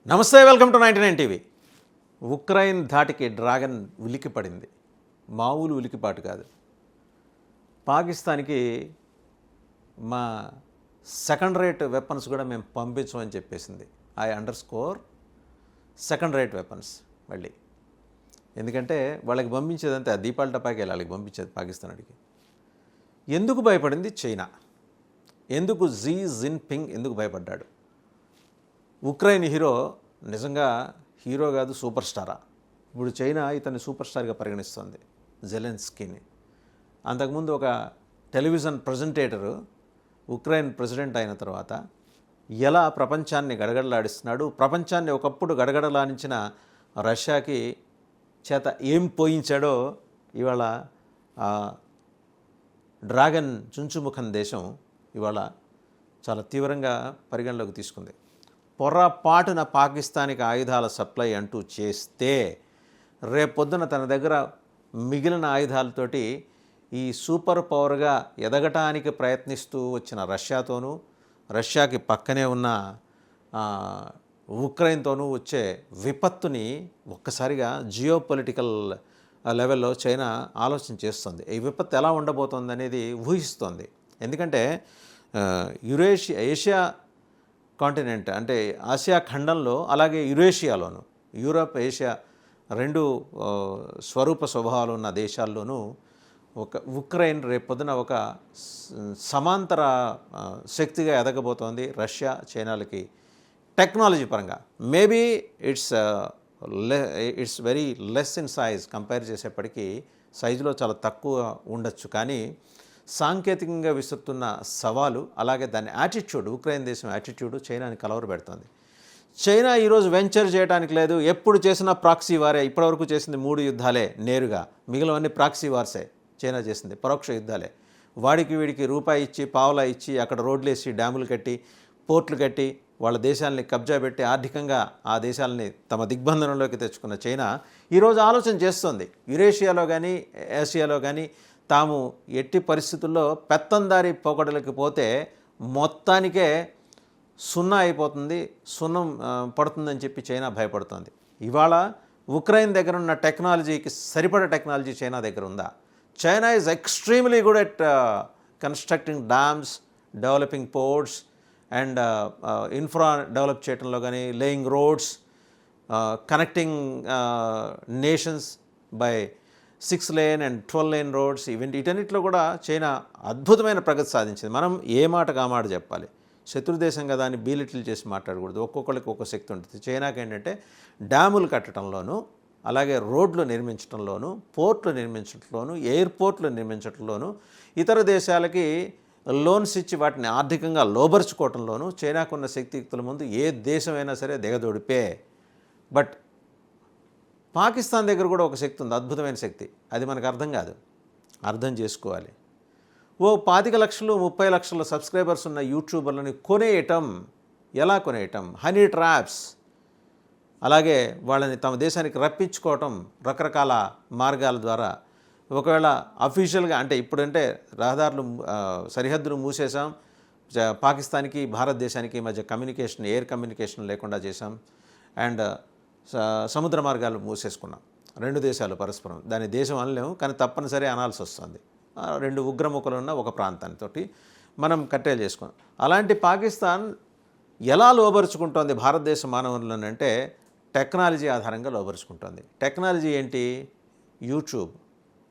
నమస్తే, welcome to 99 TV. Ukraine ధాటికి dragon ఉలికిపడింది. మామూలు ఉలికిపాటు కాదు. పాకిస్తాన్కి మా సెకండ్ రేట్ వెపన్స్ కూడా మేము పంపించమని చెప్పేసింది. ఐ_అండర్స్కోర్ సెకండ్ రేట్ వెపన్స్. మళ్ళీ ఎందుకంటే వాళ్ళకి పంపించేదంతే ఆ దీపాల టపాకి వాళ్ళకి పంపించేది పాకిస్తాన్కి. ఎందుకు భయపడింది చైనా? ఎందుకు జీ జిన్పింగ్ ఎందుకు భయపడ్డాడు? ఉక్రెయిన్ హీరో నిజంగా హీరో కాదు, సూపర్ స్టారా? ఇప్పుడు చైనా ఇతన్ని సూపర్ స్టార్గా పరిగణిస్తుంది, జెలెన్స్కీని. అంతకుముందు ఒక టెలివిజన్ ప్రజెంటేటరు ఉక్రెయిన్ ప్రెసిడెంట్ అయిన తర్వాత ఎలా ప్రపంచాన్ని గడగడలాడిస్తున్నాడు, ప్రపంచాన్ని ఒకప్పుడు గడగడలాడించిన రష్యాకి చేత ఏం పోయించాడో ఇవాళ డ్రాగన్ చుంచుముఖం దేశం ఇవాళ చాలా తీవ్రంగా పరిగణలోకి తీసుకుంది. పొర్రపాటున పాకిస్తాన్కి ఆయుధాల సప్లై అంటూ చేస్తే రేపొద్దున తన దగ్గర మిగిలిన ఆయుధాలతోటి ఈ సూపర్ పవర్గా ఎదగటానికి ప్రయత్నిస్తూ వచ్చిన రష్యాతోనూ, రష్యాకి పక్కనే ఉన్న ఉక్రెయిన్తోనూ వచ్చే విపత్తుని ఒక్కసారిగా జియో పొలిటికల్ లెవెల్లో చైనా ఆలోచన చేస్తుంది. ఈ విపత్తు ఎలా ఉండబోతోంది అనేది ఊహిస్తోంది. ఎందుకంటే ఏషియా కాంటినెంట్ అంటే ఆసియా ఖండంలో, అలాగే యురేషియాలోను, యూరప్ ఏషియా రెండు స్వరూప స్వభావాలు ఉన్న దేశాల్లోనూ ఒక ఉక్రెయిన్ రేపొద్దున ఒక సమాంతర శక్తిగా ఎదగబోతోంది రష్యా చైనాలకి టెక్నాలజీ పరంగా. Maybe it's very less in size, compare చేసేప్పటికీ సైజులో చాలా తక్కువ ఉండొచ్చు. కానీ సాంకేతికంగా విసురుతున్న సవాలు, అలాగే దాని యాటిట్యూడ్, ఉక్రెయిన్ దేశం యాటిట్యూడ్ చైనాని కలవరపెడుతుంది. చైనా ఈరోజు వెంచర్ చేయడానికి లేదు. ఎప్పుడు చేసినా ప్రాక్సీ వారే. ఇప్పటివరకు చేసింది 3 యుద్ధాలే నేరుగా, మిగిలినవన్నీ ప్రాక్సీ వార్సే చైనా చేసింది, పరోక్ష యుద్ధాలే. వాడికి వీడికి రూపాయి ఇచ్చి, పావలా ఇచ్చి, అక్కడ రోడ్లు వేసి, డ్యాములు కట్టి, పోర్ట్లు కట్టి, వాళ్ళ దేశాలని కబ్జా పెట్టి ఆర్థికంగా ఆ దేశాలని తమ దిగ్బంధనంలోకి తెచ్చుకున్న చైనా ఈరోజు ఆలోచన చేస్తుంది. యురేషియాలో కానీ ఏషియాలో కానీ తాము ఎట్టి పరిస్థితుల్లో పెత్తందారి పోకడలకి పోతే మొత్తానికే సున్నా అయిపోతుంది, సున్నం పడుతుందని చెప్పి చైనా భయపడుతుంది. ఇవాళ ఉక్రెయిన్ దగ్గర ఉన్న టెక్నాలజీకి సరిపడే టెక్నాలజీ చైనా దగ్గర ఉందా? China is extremely good at constructing dams, developing ports and infra develop చేయడంలో కానీ, laying roads, connecting nations by 6 lane and 12 lane roads. వీటన్నిటిలో కూడా చైనా అద్భుతమైన ప్రగతి సాధించింది. మనం ఏ మాటకు ఆ మాట చెప్పాలి. శత్రుదేశం కదా అని బీలిటిల్ చేసి మాట్లాడకూడదు. ఒక్కొక్కరికి ఒక్కొక్క శక్తి ఉంటుంది. చైనాకి ఏంటంటే డ్యాములు కట్టడంలోనూ, అలాగే రోడ్లు నిర్మించడంలోనూ, పోర్ట్లు నిర్మించడంలోనూ, ఎయిర్పోర్ట్లు నిర్మించడంలోనూ, ఇతర దేశాలకి లోన్స్ ఇచ్చి వాటిని ఆర్థికంగా లోబరుచుకోవటంలోనూ చైనాకున్న శక్తియుక్తుల ముందు ఏ దేశమైనా సరే దిగదొడిపే. బట్ పాకిస్తాన్ దగ్గర కూడా ఒక శక్తి ఉంది, అద్భుతమైన శక్తి. అది మనకు అర్థం కాదు, అర్థం చేసుకోవాలి. ఓ 25 లక్షలు 30 లక్షల సబ్స్క్రైబర్స్ ఉన్న యూట్యూబర్లని కొనేయటం. ఎలా కొనేయటం? Honey traps. అలాగే వాళ్ళని తమ దేశానికి రప్పించుకోవటం రకరకాల మార్గాల ద్వారా. ఒకవేళ అఫీషియల్గా అంటే ఇప్పుడంటే రహదారులు సరిహద్దులు మూసేశాం, పాకిస్తాన్కి భారతదేశానికి మధ్య కమ్యూనికేషన్, ఎయిర్ కమ్యూనికేషన్ లేకుండా చేశాం, అండ్ సముద్ర మార్గాలు మూసేసుకున్నాం. 2 దేశాలు పరస్పరం, దాని దేశం అనలేము కానీ తప్పనిసరి అనాల్సి వస్తుంది. 2 ఉగ్రముఖలు ఉన్న ఒక ప్రాంతానితో మనం కట్టేలు చేసుకున్నాం. అలాంటి పాకిస్తాన్ ఎలా లోబరుచుకుంటోంది భారతదేశ మానవులను అంటే టెక్నాలజీ ఆధారంగా లోబరుచుకుంటోంది. టెక్నాలజీ ఏంటి? యూట్యూబ్,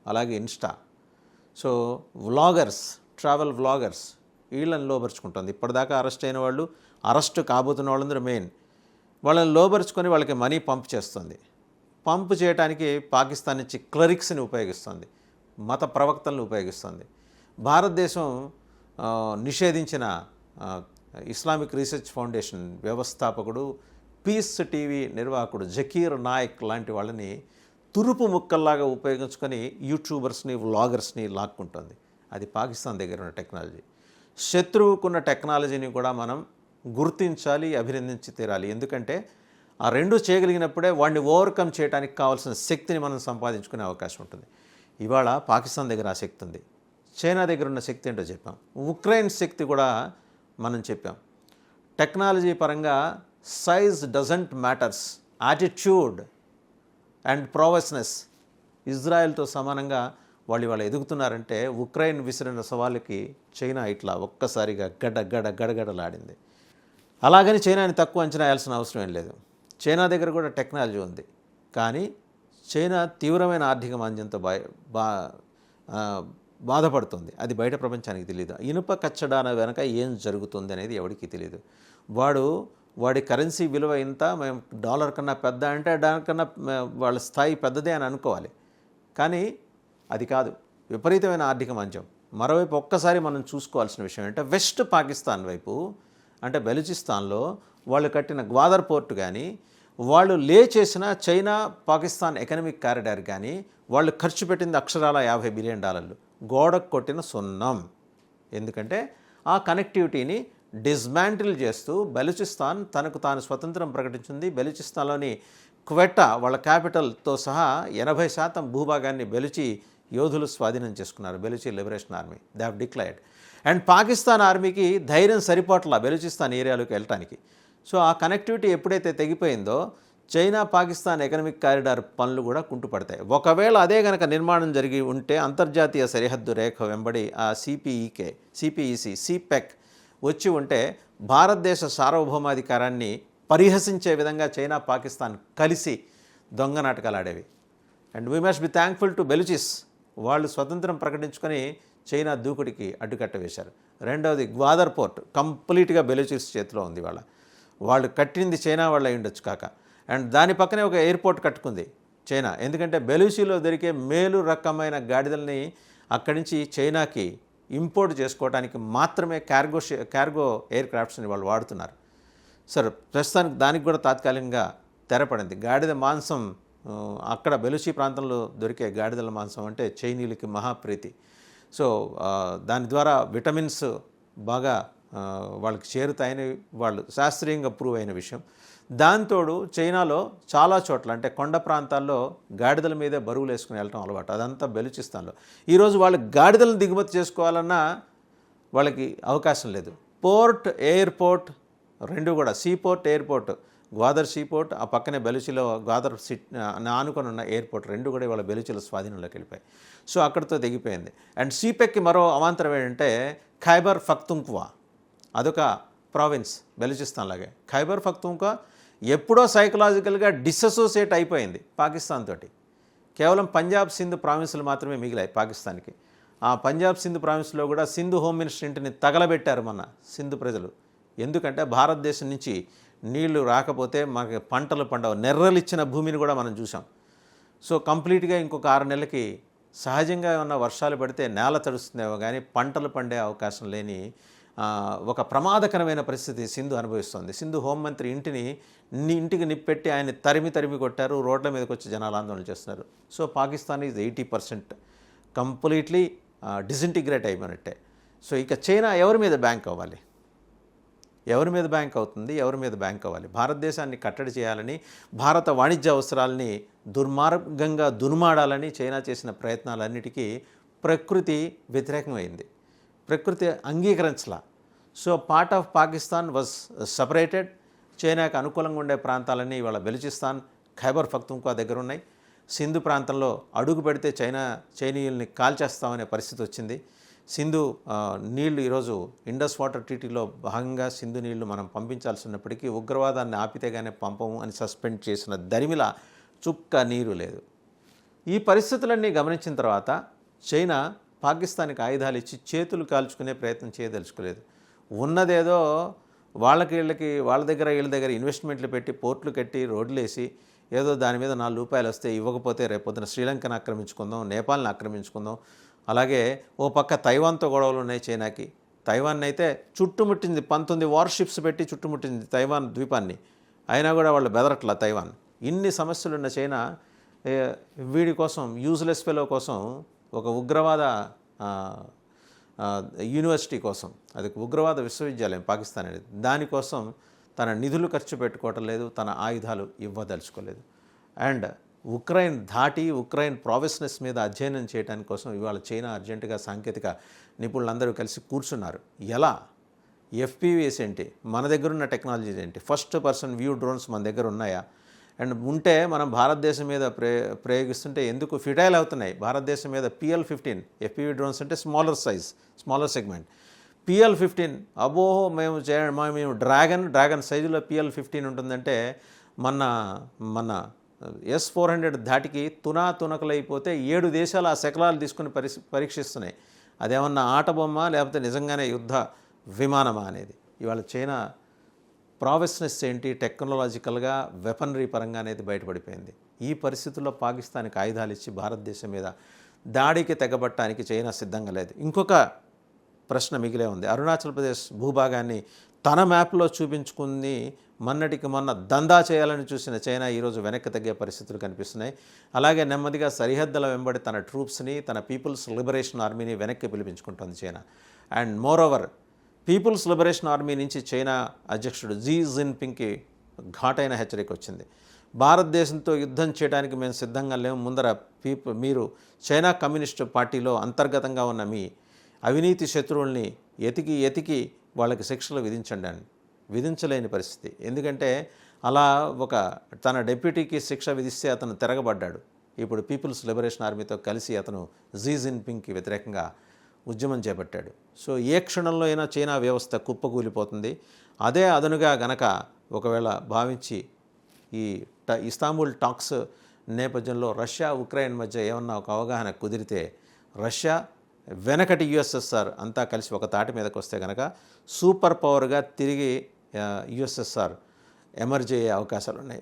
అలాగే Insta. So vloggers, travel vloggers, వీళ్ళని లోబరుచుకుంటుంది. ఇప్పటిదాకా అరెస్ట్ అయిన వాళ్ళు, అరెస్ట్ కాబోతున్న వాళ్ళందరూ మెయిన్, వాళ్ళని లోబరుచుకొని వాళ్ళకి మనీ పంప్ చేస్తుంది. పంప్ చేయడానికి పాకిస్తాన్ నుంచి క్లరిక్స్ని ఉపయోగిస్తుంది, మత ప్రవక్తలను ఉపయోగిస్తుంది. భారతదేశం నిషేధించిన ఇస్లామిక్ రీసెర్చ్ ఫౌండేషన్ వ్యవస్థాపకుడు, పీస్ టీవీ నిర్వాహకుడు జకీర్ నాయక్ లాంటి వాళ్ళని తురుపు ముక్కల్లాగా ఉపయోగించుకొని యూట్యూబర్స్ని, వ్లాగర్స్ని లాక్కుంటుంది. అది పాకిస్తాన్ దగ్గర ఉన్న టెక్నాలజీ. శత్రువుకున్న టెక్నాలజీని కూడా మనం గుర్తించాలి, అభినందించి తీరాలి. ఎందుకంటే ఆ 2 చేయగలిగినప్పుడే వాడిని ఓవర్కమ్ చేయడానికి కావాల్సిన శక్తిని మనం సంపాదించుకునే అవకాశం ఉంటుంది. ఇవాళ పాకిస్తాన్ దగ్గర ఆ శక్తి ఉంది. చైనా దగ్గర ఉన్న శక్తి ఏంటో చెప్పాం. ఉక్రెయిన్ శక్తి కూడా మనం చెప్పాం. టెక్నాలజీ పరంగా size doesn't matters, attitude and prowessness ఇజ్రాయెల్తో సమానంగా వాళ్ళు ఎదుగుతున్నారంటే ఉక్రెయిన్ విసిరిన సవాళ్ళకి చైనా ఇట్లా ఒక్కసారిగా గడగడలాడింది. అలాగని చైనాని తక్కువ అంచనా వేయాల్సిన అవసరం ఏం లేదు. చైనా దగ్గర కూడా టెక్నాలజీ ఉంది. కానీ చైనా తీవ్రమైన ఆర్థిక మాంద్యంతో బాధపడుతుంది. అది బయట ప్రపంచానికి తెలియదు. ఇనుప కచ్చడాన వెనక ఏం జరుగుతుంది అనేది ఎవరికి తెలియదు. వాడి కరెన్సీ విలువ ఇంత, మేము డాలర్ కన్నా పెద్ద అంటే దానికన్నా వాళ్ళ స్థాయి పెద్దదే అని అనుకోవాలి. కానీ అది కాదు, విపరీతమైన ఆర్థిక మాంద్యం. మరోవైపు ఒక్కసారి మనం చూసుకోవాల్సిన విషయం ఏంటంటే వెస్ట్ పాకిస్తాన్ వైపు అంటే బెలూచిస్తాన్లో వాళ్ళు కట్టిన గ్వాదర్ పోర్ట్ కానీ, వాళ్ళు చేసిన చైనా పాకిస్తాన్ ఎకనామిక్ కారిడార్ కానీ వాళ్ళు ఖర్చు పెట్టింది అక్షరాల $50 బిలియన్, గోడకు కొట్టిన సున్నం. ఎందుకంటే ఆ కనెక్టివిటీని డిస్మాంటిల్ చేస్తూ బెలూచిస్తాన్ తనకు తాను స్వతంత్రం ప్రకటించింది. బెలూచిస్తాన్లోని క్వెట్టా వాళ్ళ క్యాపిటల్తో సహా 80% భూభాగాన్ని బెలూచి యోధులు స్వాధీనం చేసుకున్నారు. Baluchi liberation army they have declared. And Pakistan ఆర్మీకి ధైర్యం సరిపోట్ల బెలూచిస్తాన్ ఏరియాలోకి వెళ్ళటానికి. సో ఆ కనెక్టివిటీ ఎప్పుడైతే తెగిపోయిందో చైనా పాకిస్తాన్ ఎకనామిక్ కారిడార్ పనులు కూడా కుంటుపడతాయి. ఒకవేళ అదే కనుక నిర్మాణం జరిగి ఉంటే అంతర్జాతీయ సరిహద్దు రేఖ వెంబడి ఆ సిపిఈసి, సిపెక్ వచ్చి ఉంటే భారతదేశ సార్వభౌమాధికారాన్ని పరిహసించే విధంగా చైనా పాకిస్తాన్ కలిసి దొంగ నాటకాలు ఆడేవి. And we must be thankful to Baluchis. వాళ్ళు స్వతంత్రం ప్రకటించుకొని చైనా దూకుడికి అడ్డుకట్ట వేశారు. రెండవది గ్వాదర్ పోర్ట్ కంప్లీట్గా బెలూచిస్ చేతిలో ఉంది. వాళ్ళు కట్టింది చైనా వాళ్ళు అయి ఉండొచ్చు కాక. అండ్ దాని పక్కనే ఒక ఎయిర్పోర్ట్ కట్టుకుంది చైనా. ఎందుకంటే బెలూచిలో దొరికే మేలు రకమైన గాడిదల్ని అక్కడి నుంచి చైనాకి ఇంపోర్ట్ చేసుకోవడానికి మాత్రమే కార్గో ఎయిర్ క్రాఫ్ట్స్ని వాళ్ళు వాడుతున్నారు. సరే, ప్రస్తుతానికి దానికి కూడా తాత్కాలికంగా తెరపడింది. గాడిద మాంసం అక్కడ బెలూచి ప్రాంతంలో దొరికే గాడిదల మాంసం అంటే చైనీయులకి మహాప్రీతి. సో దాని ద్వారా విటమిన్స్ బాగా వాళ్ళకి చేరుతాయని వాళ్ళు శాస్త్రీయంగా ప్రూవ్ అయిన విషయం. దాంతోడు చైనాలో చాలా చోట్ల అంటే కొండ ప్రాంతాల్లో గాడిదల మీదే బరువులు వేసుకుని వెళ్ళటం అలవాటు. అదంతా బెలూచిస్తాన్లో. ఈరోజు వాళ్ళు గాడిదలను దిగుమతి చేసుకోవాలన్నా వాళ్ళకి అవకాశం లేదు. పోర్ట్, ఎయిర్పోర్ట్ రెండు కూడా, సీపోర్ట్, ఎయిర్పోర్ట్, గ్వాదర్ సీపోర్ట్, ఆ పక్కనే బెలూచిలో గ్వాదర్ ఆనుకొని ఉన్న ఎయిర్పోర్ట్ రెండు కూడా ఇవాళ బెలూచిల స్వాధీనంలోకి వెళ్ళిపోయాయి. సో అక్కడితో తెగిపోయింది. అండ్ సిపెక్కి మరో అవాంతరం ఏంటంటే ఖైబర్ పఖ్తూన్ఖ్వా, అదొక ప్రావిన్స్ బెలూచిస్తాన్ లాగే. ఖైబర్ పఖ్తూన్ఖ్వా ఎప్పుడో సైకలాజికల్గా డిసోసియేట్ అయిపోయింది పాకిస్తాన్ తోటి. కేవలం పంజాబ్, సింధ్ ప్రావిన్సులు మాత్రమే మిగిలాయి పాకిస్తాన్కి. ఆ పంజాబ్, సింధ్ ప్రావిన్స్లో కూడా సింధు హోమ్ మినిస్టర్ ఇంటిని తగలబెట్టారు మొన్న సింధు ప్రజలు. ఎందుకంటే భారతదేశం నుంచి నీళ్లు రాకపోతే మనకి పంటలు పండవు. నెర్రలిచ్చిన భూమిని కూడా మనం చూసాం. సో కంప్లీట్గా ఇంకొక 6 నెలలకి సహజంగా ఉన్న వర్షాలు పడితే నేల తడుస్తుందేమో కానీ పంటలు పండే అవకాశం లేని ఒక ప్రమాదకరమైన పరిస్థితి సింధు అనుభవిస్తోంది. సింధు హోంమంత్రి ఇంటికి నిప్పెట్టి ఆయన తరిమి కొట్టారు. రోడ్ల మీదకి వచ్చి జనాలు ఆందోళన చేస్తున్నారు. So Pakistan is 80% completely disintegrate అయిపోయినట్టే. సో ఇక చైనా ఎవరి మీద బ్యాంక్ అవ్వాలి? ఎవరి మీద బ్యాంక్ అవుతుంది? ఎవరి మీద బ్యాంక్ అవ్వాలి? భారతదేశాన్ని కట్టడి చేయాలని, భారత వాణిజ్య అవసరాలని దుర్మార్గంగా దుర్మాడాలని చైనా చేసిన ప్రయత్నాలన్నిటికీ ప్రకృతి వ్యతిరేకమైంది. ప్రకృతి అంగీకరించలా. So part of Pakistan was separated. చైనాకు అనుకూలంగా ఉండే ప్రాంతాలన్నీ ఇవాళ బెలూచిస్తాన్, ఖైబర్ పఖ్తూన్ఖ్వా దగ్గర ఉన్నాయి. సింధు ప్రాంతంలో అడుగు పెడితే చైనీయుల్ని కాల్చేస్తామనే పరిస్థితి వచ్చింది. సింధు నీళ్లు ఈరోజు ఇండస్ వాటర్ ట్రీటీలో భాగంగా సింధు నీళ్లు మనం పంపించాల్సి ఉన్నప్పటికీ ఉగ్రవాదాన్ని ఆపితేగానే పంపము అని సస్పెండ్ చేసిన దరిమిలా చుక్క నీరు లేదు. ఈ పరిస్థితులన్నీ గమనించిన తర్వాత చైనా పాకిస్తాన్కి ఆయుధాలు ఇచ్చి చేతులు కాల్చుకునే ప్రయత్నం చేయదలుచుకోలేదు. ఉన్నదేదో వాళ్ళ దగ్గర ఇన్వెస్ట్మెంట్లు పెట్టి పోర్ట్లు కట్టి రోడ్లు వేసి ఏదో దాని మీద $4 వస్తే ఇవ్వకపోతే రేపొద్దున శ్రీలంకను ఆక్రమించుకుందాం, నేపాల్ని ఆక్రమించుకుందాం. అలాగే ఓ పక్క తైవాన్తో గొడవలు ఉన్నాయి చైనాకి. తైవాన్ అయితే చుట్టుముట్టింది, 19 వార్షిప్స్ పెట్టి చుట్టుముట్టింది తైవాన్ ద్వీపాన్ని. అయినా కూడా వాళ్ళు బెదరట్లా తైవాన్. ఇన్ని సమస్యలున్న చైనా వీడి కోసం, యూజ్లెస్ ఫెలో కోసం, ఒక ఉగ్రవాద యూనివర్సిటీ కోసం, అది ఉగ్రవాద విశ్వవిద్యాలయం పాకిస్తాన్ అనేది, దానికోసం తన నిధులు ఖర్చు పెట్టుకోవటం లేదు, తన ఆయుధాలు ఇవ్వదలుచుకోలేదు. అండ్ ఉక్రెయిన్ ప్రావెస్నెస్ మీద అధ్యయనం చేయడానికి కోసం ఇవాళ చైనా అర్జెంటుగా సాంకేతిక నిపుణులందరూ కలిసి కూర్చున్నారు. ఎఫ్పివిఎస్ ఏంటి, మన దగ్గర ఉన్న టెక్నాలజీస్ ఏంటి, ఫస్ట్ పర్సన్ వ్యూ డ్రోన్స్ మన దగ్గర ఉన్నాయా, అండ్ ఉంటే మనం భారతదేశం మీద ప్రయోగిస్తుంటే ఎందుకు ఫిటైల్ అవుతున్నాయి. భారతదేశం మీద PL-15 ఎఫ్పివి డ్రోన్స్ అంటే స్మాలర్ సెగ్మెంట్. PL-15 అబో మేము డ్రాగన్ సైజులో PL-15 ఉంటుందంటే మన S-400 ధాటికి తునకలైపోతే 7 దేశాలు ఆ శకలాలు తీసుకుని పరీక్షిస్తున్నాయి. అదేమన్నా ఆట బొమ్మ లేకపోతే నిజంగానే యుద్ధ విమానమా అనేది. ఇవాళ చైనా ప్రావెస్నెస్ ఏంటి టెక్నాలజికల్గా వెపనరీ పరంగా అనేది బయటపడిపోయింది. ఈ పరిస్థితుల్లో పాకిస్తాన్కి ఆయుధాలు ఇచ్చి భారతదేశం మీద దాడికి తెగబట్టడానికి చైనా సిద్ధంగా లేదు. ఇంకొక ప్రశ్న మిగిలే ఉంది. అరుణాచల్ ప్రదేశ్ భూభాగాన్ని తన మ్యాప్లో చూపించుకుని మొన్నటికి మొన్న దందా చేయాలని చూసిన చైనా ఈరోజు వెనక్కి తగ్గే పరిస్థితులు కనిపిస్తున్నాయి. అలాగే నెమ్మదిగా సరిహద్దుల వెంబడి తన ట్రూప్స్ని, తన పీపుల్స్ లిబరేషన్ ఆర్మీని వెనక్కి పిలిపించుకుంటుంది China. And moreover People's Liberation Army నుంచి చైనా అధ్యక్షుడు జీ జిన్పింగ్కి ఘాటైన హెచ్చరిక వచ్చింది. భారతదేశంతో యుద్ధం చేయడానికి మేము సిద్ధంగా లేము, ముందర మీరు చైనా కమ్యూనిస్టు పార్టీలో అంతర్గతంగా ఉన్న మీ అవినీతి శత్రువుల్ని ఎతికి వాళ్ళకి శిక్షలు విధించండి అని. విధించలేని పరిస్థితి. ఎందుకంటే అలా తన డెప్యూటీకి శిక్ష విధిస్తే అతను తిరగబడ్డాడు. ఇప్పుడు పీపుల్స్ లిబరేషన్ ఆర్మీతో కలిసి అతను జీ జిన్పింగ్కి వ్యతిరేకంగా ఉద్యమం చేపట్టాడు. సో ఏ క్షణంలో అయినా చైనా వ్యవస్థ కుప్పకూలిపోతుంది. అదే అదనుగా గనక ఒకవేళ భావించి ఈ ఇస్తాంబుల్ టాక్స్ నేపథ్యంలో రష్యా ఉక్రెయిన్ మధ్య ఏమన్నా ఒక అవగాహన కుదిరితే రష్యా వెనకటి USSR అంతా కలిసి ఒక తాటి మీదకి వస్తే కనుక సూపర్ పవర్గా తిరిగి USSR ఎమర్జ్ అయ్యే అవకాశాలు ఉన్నాయి.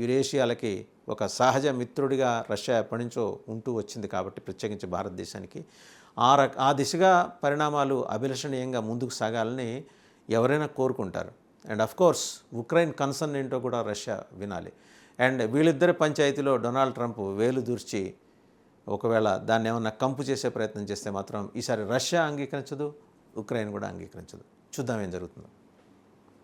యురేషియాలకి ఒక సహజ మిత్రుడిగా రష్యా ఎప్పటి నుంచో ఉంటూ వచ్చింది కాబట్టి ప్రత్యేకించి భారతదేశానికి ఆ దిశగా పరిణామాలు అభిలషణీయంగా ముందుకు సాగాలని ఎవరైనా కోరుకుంటారు. అండ్ అఫ్కోర్స్ ఉక్రెయిన్ కన్సర్న్ ఏంటో కూడా రష్యా వినాలి. అండ్ వీళ్ళిద్దరి పంచాయతీలో డొనాల్డ్ ట్రంప్ వేలు దూర్చి ఒకవేళ దాన్ని ఏమన్నా కంపు చేసే ప్రయత్నం చేస్తే మాత్రం ఈసారి రష్యా అంగీకరించదు, ఉక్రెయిన్ కూడా అంగీకరించదు. చూద్దాం ఏం జరుగుతుందో.